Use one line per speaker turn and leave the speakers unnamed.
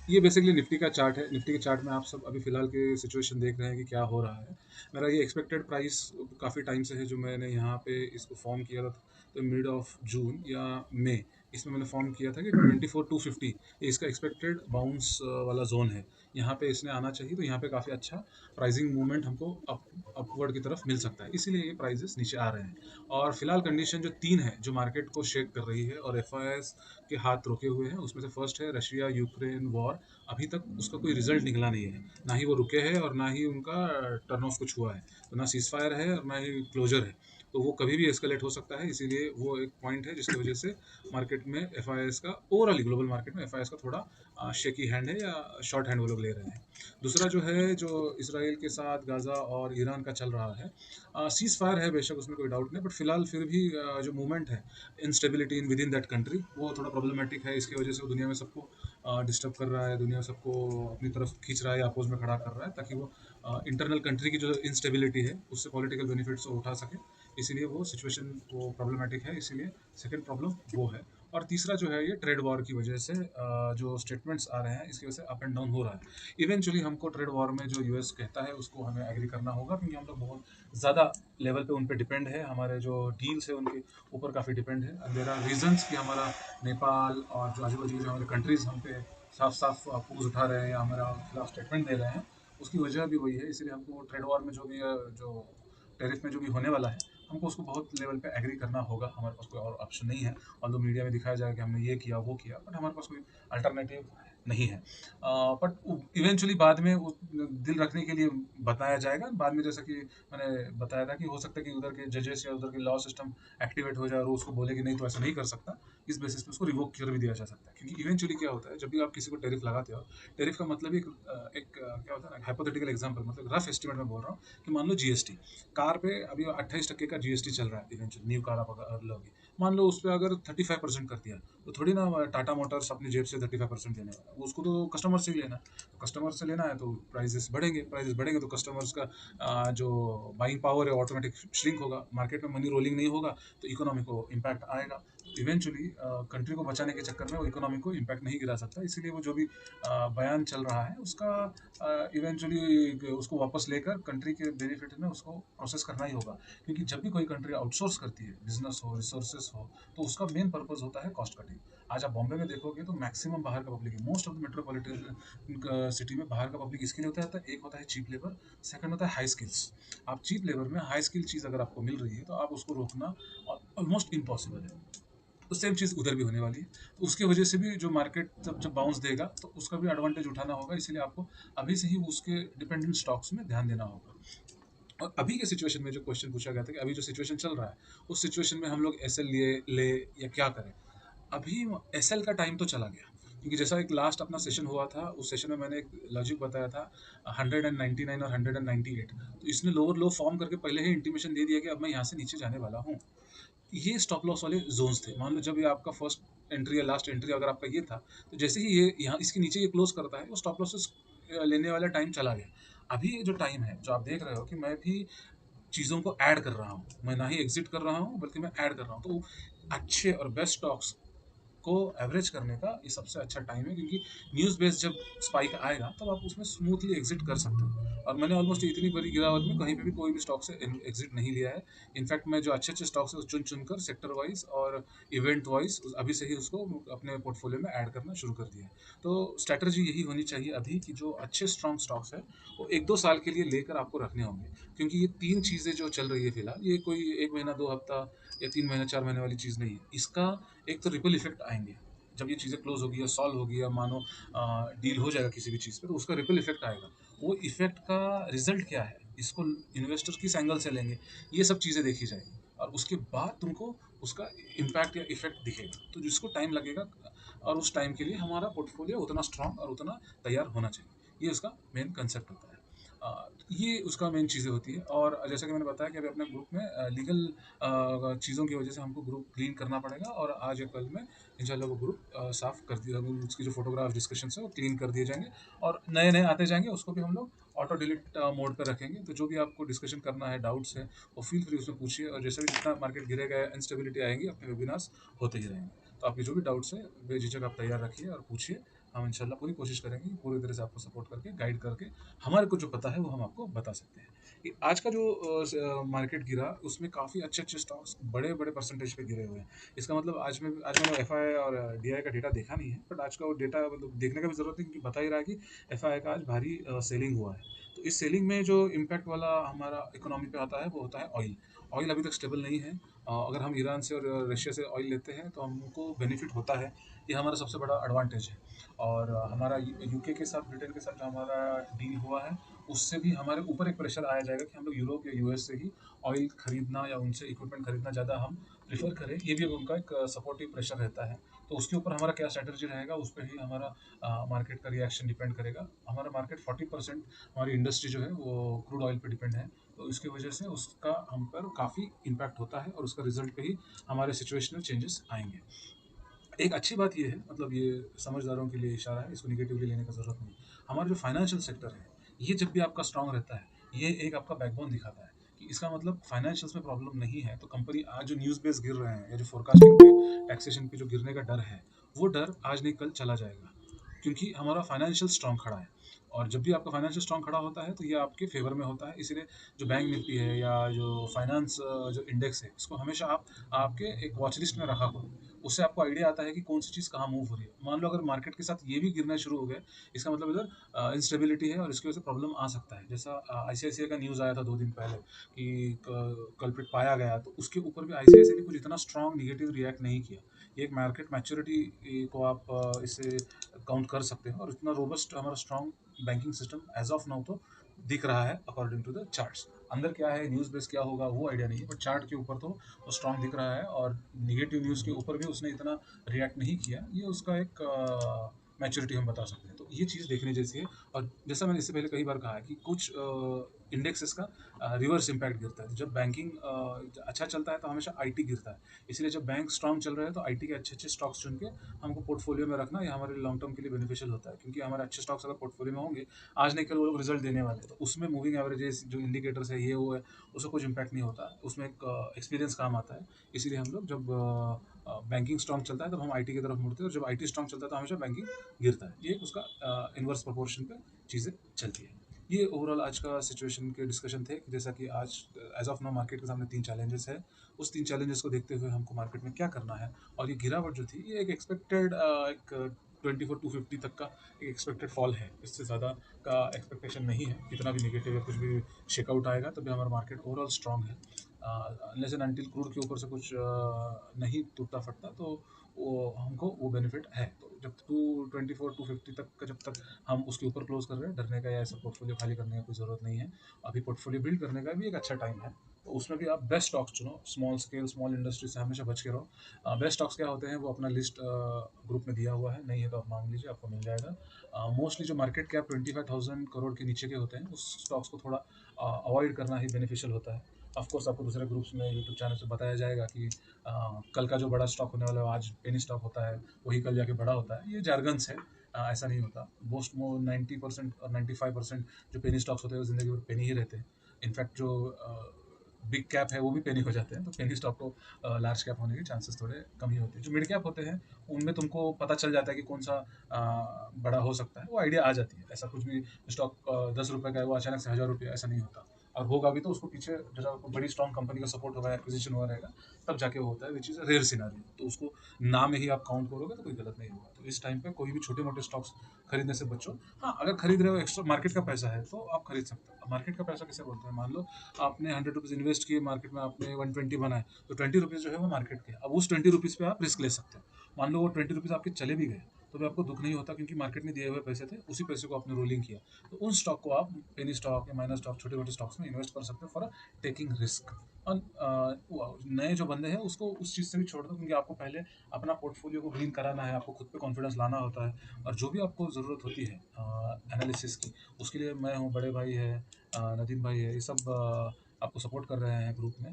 ये basically Nifty का chart है। निफ्टी के चार्ट में आप सब अभी फ़िलहाल के सिचुएशन देख रहे हैं कि क्या हो रहा है। मेरा ये एक्सपेक्टेड प्राइस काफ़ी टाइम से है, जो मैंने यहाँ पे इसको फ़ॉर्म किया था, तो मिड ऑफ जून या मई, इसमें मैंने फ़ॉर्म किया था कि 24,250 ये इसका एक्सपेक्टेड बाउंस वाला ज़ोन है। यहाँ पे इसने आना चाहिए, तो यहाँ पे काफ़ी अच्छा प्राइसिंग मूवमेंट हमको अपवर्ड की तरफ मिल सकता है, इसीलिए ये प्राइसेस नीचे आ रहे हैं। और फिलहाल कंडीशन जो 3 है, जो मार्केट को शेक कर रही है और एफआईआईस के हाथ रोके हुए हैं, उसमें से फर्स्ट है रशिया यूक्रेन वॉर। अभी तक उसका कोई रिजल्ट निकला नहीं है, ना ही वो रुके हैं और ना ही उनका टर्न ऑफ कुछ हुआ है। तो ना सीज फायर है और ना ही क्लोजर है, तो वो कभी भी एस्केलेट हो सकता है। इसीलिए वो एक पॉइंट है जिसकी वजह से मार्केट में एफआईआईस का, ओवरऑल ग्लोबल मार्केट में एफआईआईस का थोड़ा शेकी हैंड है या शॉर्ट हैंड वो लोग ले रहे हैं। दूसरा जो है, जो इसराइल के साथ गाजा और ईरान का चल रहा है, सीज फायर है बेशक, उसमें कोई डाउट नहीं, बट फिलहाल फिर भी जो मूवमेंट है, instability in with in that country, वो थोड़ा प्रॉब्लमेटिक है। इसकी वजह से वो दुनिया में सबको डिस्टर्ब कर रहा है, दुनिया सबको अपनी तरफ खींच रहा है या अपोज में खड़ा कर रहा है, ताकि वो इंटरनल कंट्री की जो इंस्टेबिलिटी है उससे पॉलिटिकल बेनिफिट्स उठा सके। इसीलिए वो सिचुएशन वो प्रॉब्लमेटिक है, इसीलिए सेकंड प्रॉब्लम वो है। और तीसरा जो है, ये ट्रेड वॉर की वजह से जो स्टेटमेंट्स आ रहे हैं, इसकी वजह से अप एंड डाउन हो रहा है। इवेंचुअली हमको ट्रेड वॉर में जो यूएस कहता है उसको हमें एग्री करना होगा, क्योंकि हम लोग बहुत ज़्यादा लेवल पे उन पे डिपेंड है, हमारे जो डील्स है उनके ऊपर काफ़ी डिपेंड है। देयर आर रीजंस कि हमारा नेपाल और जो आजू बाजू जो हमारे कंट्रीज़ हम पे साफ साफ अपोज उठा रहे हैं या हमारा खिलाफ स्टेटमेंट दे रहे हैं, उसकी वजह भी वही है। इसलिए हमको ट्रेड वॉर में जो भी जो टैरिफ में जो भी होने वाला है, हमको उसको बहुत लेवल पे एग्री करना होगा। हमारे पास कोई और ऑप्शन नहीं है। और तो मीडिया में दिखाया जाएगा कि हमने ये किया वो किया, बट हमारे पास कोई अल्टरनेटिव नहीं है। बट इवेंचुअली बाद में दिल रखने के लिए बताया जाएगा बाद में, जैसा कि मैंने बताया था कि हो सकता है कि उधर के जजेस या उधर के लॉ सिस्टम एक्टिवेट हो जाए और उसको बोले कि नहीं, तो ऐसा नहीं कर सकता। इस बेसिस पे उसको रिवोक कर भी दिया जा सकता है, क्योंकि इवेंचुअली क्या होता है, जब भी आप किसी को टैरिफ लगाते हो, टैरिफ का मतलब क्या होता है ना, हाइपोथेटिकल एग्जांपल, मतलब रफ एस्टिमेट में बोल रहा हूँ, कि मान लो जीएसटी कार पे अभी 28% का जीएसटी चल रहा है। इवेंचुअली न्यू कार आप अगर लोगे, मान लो उस पर अगर 35% कर दिया, तो थोड़ी ना टाटा मोटर्स अपनी जेब से 35% देने वाला है, उसको तो कस्टमर से ही लेना है। तो कस्टमर से लेना है तो प्राइजेस बढ़ेंगे तो कस्टमर्स का जो बाइंग पावर है ऑटोमेटिक श्रिंक होगा, मार्केट में मनी रोलिंग नहीं होगा, तो इकोनॉमी को इम्पैक्ट आएगा। इवेंचुअली कंट्री को बचाने के चक्कर में वो इकोनॉमी को इम्पैक्ट नहीं गिरा सकता, इसीलिए वो जो भी बयान चल रहा है उसका इवेंचुअली उसको वापस लेकर कंट्री के बेनिफिट में उसको प्रोसेस करना ही होगा। क्योंकि जब भी कोई कंट्री आउटसोर्स करती है, बिजनेस हो, रिसोर्सेस हो, तो उसका मेन पर्पज होता है कॉस्ट कटिंग। आज आप बॉम्बे में देखोगे तो मैक्सिमम बाहर का पब्लिक है, most of the metropolitan city में बाहर का पब्लिक इसके लिए होता है, एक होता है चीप लेबर, सेकंड होता है हाई स्किल्स। आप चीप लेबर में हाई स्किल चीज़ अगर आपको मिल रही है, तो आप उसको रोकना ऑलमोस्ट इम्पॉसिबल है। तो सेम चीज़ उधर भी होने वाली है। तो उसकी वजह से भी जो मार्केट जब बाउंस देगा, तो उसका भी एडवांटेज उठाना होगा, इसलिए आपको अभी से ही उसके डिपेंडेंट स्टॉक्स में ध्यान देना होगा। और अभी के सिचुएशन में जो क्वेश्चन पूछा गया था कि अभी जो सिचुएशन चल रहा है, उस सिचुएशन में हम लोग एसएल लिए ले या क्या करें। अभी एसएल का टाइम तो चला गया, क्योंकि जैसा एक लास्ट अपना सेशन हुआ था, उस सेशन में मैंने एक लॉजिक बताया था 199 और 198, तो इसने लोअर लो फॉर्म करके पहले ही इंटीमेशन दे दिया कि अब मैं यहाँ से नीचे जाने वाला हूँ। ये स्टॉप लॉस वाले जोन्स थे। मान लो जब ये आपका फर्स्ट एंट्री या लास्ट एंट्री अगर आपका ये था, तो जैसे ही ये यहाँ इसके नीचे ये क्लोज करता है, वो स्टॉप लॉसेस लेने वाला टाइम चला गया। अभी ये जो टाइम है, जो आप देख रहे हो कि मैं भी चीज़ों को ऐड कर रहा हूँ, मैं ना ही एग्जिट कर रहा हूँ बल्कि मैं ऐड कर रहा हूँ, तो अच्छे और बेस्ट स्टॉक्स को एवरेज करने का ये सबसे अच्छा टाइम है, क्योंकि न्यूज़ बेस्ड जब स्पाइक आएगा तब आप उसमें स्मूथली एग्जिट कर सकते हो। और मैंने ऑलमोस्ट इतनी बड़ी गिरावट में कहीं पे भी कोई भी स्टॉक से एग्जिट नहीं लिया है। इनफैक्ट मैं जो अच्छे अच्छे स्टॉक्स है चुन चुनकर सेक्टर वाइज और इवेंट वाइज अभी से ही उसको अपने पोर्टफोलियो में ऐड करना शुरू कर दिया है। तो स्ट्रैटेजी यही होनी चाहिए अभी कि जो अच्छे स्ट्रॉन्ग स्टॉक्स है, वो एक दो साल के लिए लेकर आपको रखने होंगे, क्योंकि ये तीन चीज़ें जो चल रही है फिलहाल, ये कोई एक महीना दो हफ्ता या 3 महीना 4 महीने वाली चीज़ नहीं है। इसका एक तो रिपल इफेक्ट आएंगे, जब ये चीज़ें क्लोज होगी या सॉल्व होगी या मानो डील हो जाएगा किसी भी चीज़ पे, तो उसका रिपल इफेक्ट आएगा। वो इफेक्ट का रिजल्ट क्या है, इसको इन्वेस्टर किस एंगल से लेंगे, ये सब चीज़ें देखी जाएगी, और उसके बाद तुमको उसका इम्पैक्ट या इफेक्ट दिखेगा, तो जिसको टाइम लगेगा, और उस टाइम के लिए हमारा पोर्टफोलियो उतना स्ट्रांग और उतना तैयार होना चाहिए। ये उसका मेन कंसेप्ट होता है। ये उसका मेन चीज़ें होती है। और जैसा कि मैंने बताया कि अभी अपने ग्रुप में लीगल चीज़ों की वजह से हमको ग्रुप क्लीन करना पड़ेगा, और आज या कल में इंशाल्लाह वो ग्रुप साफ कर दिया, उसकी जो फोटोग्राफ डिस्कशन है वो क्लीन कर दिए जाएंगे, और नए नए आते जाएंगे, उसको भी हम लोग ऑटो डिलीट मोड पर रखेंगे। तो जो भी आपको डिस्कशन करना है, डाउट्स है, वो फील फ्री उसमें पूछिए, और जैसे भी जितना मार्केट गिरेगा, इंस्टेबिलिटी आएंगी, अपने वेबिनार्स होते ही रहेंगे। तो आपके जो भी डाउट्स है बेझिझक आप तैयार रखिए और पूछिए। हम इंशाल्लाह पूरी कोशिश करेंगे कि पूरी तरह से आपको सपोर्ट करके, गाइड करके, हमारे को जो पता है वो हम आपको बता सकते हैं। कि आज का जो मार्केट गिरा उसमें काफ़ी अच्छे-अच्छे स्टॉक्स बड़े-बड़े परसेंटेज पे गिरे हुए हैं। इसका मतलब आज मैंने एफआई और डीआई का डेटा देखा नहीं है, बट आज का वो डेटा मतलब देखने का भी ज़रूरत नहीं, क्योंकि बता ही रहा है कि एफआई का आज भारी सेलिंग हुआ है। तो इस सेलिंग में जो इम्पैक्ट वाला हमारा इकोनॉमी पे आता है वो होता है ऑयल। ऑयल अभी तक स्टेबल नहीं है। अगर हम ईरान से और रशिया से ऑयल लेते हैं तो हमको बेनिफिट होता है, ये हमारा सबसे बड़ा एडवांटेज है। और हमारा यूके के साथ, ब्रिटेन के साथ जो हमारा डील हुआ है, उससे भी हमारे ऊपर एक प्रेशर आया जाएगा कि हम लोग यूरोप या यूएस से ही ऑयल खरीदना या उनसे इक्विपमेंट खरीदना ज़्यादा हम प्रीफर करें। ये भी उनका एक सपोर्टिव प्रेशर रहता है। तो उसके ऊपर हमारा क्या स्ट्रैटेजी रहेगा, उस पर ही हमारा मार्केट का रिएक्शन डिपेंड करेगा। हमारा मार्केट 40% हमारी इंडस्ट्री जो है वो क्रूड ऑयल पे डिपेंड है। तो इसकी वजह से उसका हम पर काफ़ी इम्पैक्ट होता है और उसका रिजल्ट पे ही हमारे सिचुएशनल चेंजेस आएंगे। एक अच्छी बात ये है, मतलब ये समझदारों के लिए इशारा है, इसको निगेटिवली लेने का ज़रूरत नहीं। हमारा जो फाइनेंशियल सेक्टर है, ये जब भी आपका स्ट्रांग रहता है, ये एक आपका बैकबोन दिखाता है कि इसका मतलब फाइनेंशियल्स में प्रॉब्लम नहीं है, तो कंपनी आज जो न्यूज़ बेस गिर रहे हैं या जो फोरकास्टिंग पे, टैक्सेशन पे जो गिरने का डर है, वो डर आज नहीं कल चला जाएगा, क्योंकि हमारा फाइनेंशियल स्ट्रांग खड़ा है। और जब भी आपका फाइनेंशियल स्ट्रांग खड़ा होता है तो ये आपके फेवर में होता है। इसीलिए जो बैंक निफ्टी है या जो फाइनेंस जो इंडेक्स है, इसको हमेशा आप आपके एक वॉच लिस्ट में रखा करो। उससे आपको आइडिया आता है कि कौन सी चीज़ कहाँ मूव हो रही है। मान लो अगर मार्केट के साथ ये भी गिरना शुरू हो गया, इसका मतलब इधर इंस्टेबिलिटी है और इसकी वजह से प्रॉब्लम आ सकता है। जैसा आईसीआईसीआई का न्यूज़ आया था 2 दिन पहले कि कल्प्रिट पाया गया, तो उसके ऊपर भी आईसीआईसीआई ने कुछ इतना स्ट्रांग निगेटिव रिएक्ट नहीं किया। ये एक मार्केट मैच्योरिटी को आप इससे काउंट कर सकते हो, और इतना रोबस्ट हमारा strong banking system as of now तो दिख रहा है अकॉर्डिंग टू द चार्ट्स। अंदर क्या है, न्यूज़ बेस क्या होगा, वो आइडिया नहीं है, बट चार्ट के ऊपर तो वो स्ट्रांग दिख रहा है। और निगेटिव न्यूज़ के ऊपर भी उसने इतना रिएक्ट नहीं किया। ये उसका एक मैच्योरिटी हम बता सकते हैं। तो ये चीज़ देखने जैसी है। और जैसा मैंने इससे पहले कई बार कहा है कि कुछ इंडेक्सेस का रिवर्स इम्पैक्ट गिरता है। जब बैंकिंग अच्छा चलता है तो हमेशा आईटी गिरता है। इसलिए जब बैंक स्ट्रांग चल रहे हैं तो आईटी के अच्छे अच्छे स्टॉक्स चुन के हमको पोर्टफोलियो में रखना, ये हमारे लॉन्ग टर्म के लिए बेनिफिशियल होता है, क्योंकि हमारे अच्छे स्टॉक्स अगर पोर्टफोलियो में होंगे, आज नहीं कल वो लोग रिजल्ट देने वाले हैं, तो उसमें मूविंग एवरेजेस जो इंडिकेटर्स है, ये वो है, उससे कुछ इम्पैक्ट नहीं होता। उसमें एक एक्सपीरियंस काम आता है। इसीलिए हम लोग जब बैंकिंग स्ट्रांग चलता है तब हम आईटी की तरफ मुड़ते हैं, और जब आईटी स्ट्रांग चलता है तो हमेशा बैंकिंग गिरता है। ये उसका इन्वर्स प्रोपोर्शन पे चीज़ें चलती है। ये ओवरऑल आज का सिचुएशन के डिस्कशन थे। जैसा कि आज एज ऑफ नाउ मार्केट के सामने 3 चैलेंजेस है। उस 3 चैलेंजेस को देखते हुए हमको मार्केट में क्या करना है। और ये गिरावट जो थी, ये एक एक्सपेक्टेड एक 24 250 तक का एक एक्सपेक्टेड फॉल है। इससे ज़्यादा का एक्सपेक्टेशन नहीं है। कितना भी नेगेटिव या कुछ भी शेकआउट आएगा तभी हमारा मार्केट ओवरऑल स्ट्रांग है। अनलेस एंड अनटिल क्रूड के ऊपर से कुछ नहीं टूटता फटता, तो वो हमको वो बेनिफिट है। तो जब 224 250 तक का जब तक हम उसके ऊपर क्लोज कर रहे हैं, डरने का या ऐसा पोर्टफोलियो खाली करने का कोई ज़रूरत नहीं है। अभी पोर्टफोलियो बिल्ड करने का भी एक अच्छा टाइम है। तो उसमें भी आप बेस्ट स्टॉक्स चुनो, स्मॉल स्केल स्मॉल इंडस्ट्री से हमेशा बच के रहो। बेस्ट स्टॉक्स क्या होते हैं वो अपना लिस्ट ग्रुप में दिया हुआ है, नहीं है तो आप मांग लीजिए, आपको मिल जाएगा। मोस्टली जो मार्केट कैप 25,000 करोड़ के नीचे के होते हैं, उस स्टॉक्स को थोड़ा अवॉइड करना ही बेनिफिशियल होता है। ऑफकोर्स आपको दूसरे ग्रुप्स में यूट्यूब चैनल से बताया जाएगा कि कल का जो बड़ा स्टॉक होने वाला है, आज पेनी स्टॉक होता है, वही कल जाके बड़ा होता है। ये जार्गन्स है। ऐसा नहीं होता। मोस्ट मोर 90% और 95% जो पेनी स्टॉक्स होते हैं वो जिंदगी भर पेनी ही रहते हैं। इनफैक्ट जो बिग कैप है वो भी पेनी हो जाते हैं। तो पेनी स्टॉक को लार्ज कैप होने के चांसेस थोड़े कम ही होते हैं। जो मिड कैप होते हैं उनमें तुमको पता चल जाता है कि कौन सा बड़ा हो सकता है, वो आइडिया आ जाती है। ऐसा कुछ भी स्टॉक 10 रुपये का है वो अचानक से 1,000 रुपये, ऐसा नहीं होता। और होगा भी तो उसको पीछे जरा बड़ी स्ट्रॉन्ग कंपनी का सपोर्ट होगा, एक्विजिशन हुआ रहेगा, तब जाके वो होता है, which is a rare scenario. तो उसको नाम में ही आप काउंट करोगे तो कोई गलत नहीं होगा। तो इस टाइम पे कोई भी छोटे मोटे स्टॉक्स खरीदने से बचो। हाँ, अगर खरीद रहे हो, एक्स्ट्रा मार्केट का पैसा है तो आप खरीद सकते हो। मार्केट का पैसा किसे बोलते हैं? मान लो आपने 100 रुपीज़ इन्वेस्ट किए मार्केट में, आपने 120 बनाए, तो 20 रुपीज़ जो है वो मार्केट के। अब उस 20 रुपीज़ पे आप रिस्क ले सकते हो। मान लो वो 20 रुपीज़ आपके चले भी गए, तो भी आपको दुख नहीं होता, क्योंकि मार्केट ने दिए हुए पैसे थे, उसी पैसे को आपने रोलिंग किया। तो उन स्टॉक को आप पेनी स्टॉक या माइनर स्टॉक, छोटे मोटे स्टॉक्स में इन्वेस्ट कर सकते हो फॉर टेकिंग रिस्क। और नए जो बंदे हैं उसको उस चीज़ से भी छोड़ दो, क्योंकि आपको पहले अपना पोर्टफोलियो को ग्रीन कराना है, आपको खुद पे कॉन्फिडेंस लाना होता है। और जो भी आपको ज़रूरत होती है एनालिसिस की, उसके लिए मैं हूँ, बड़े भाई है, नदीम भाई है, ये सब आपको सपोर्ट कर रहे हैं ग्रुप में।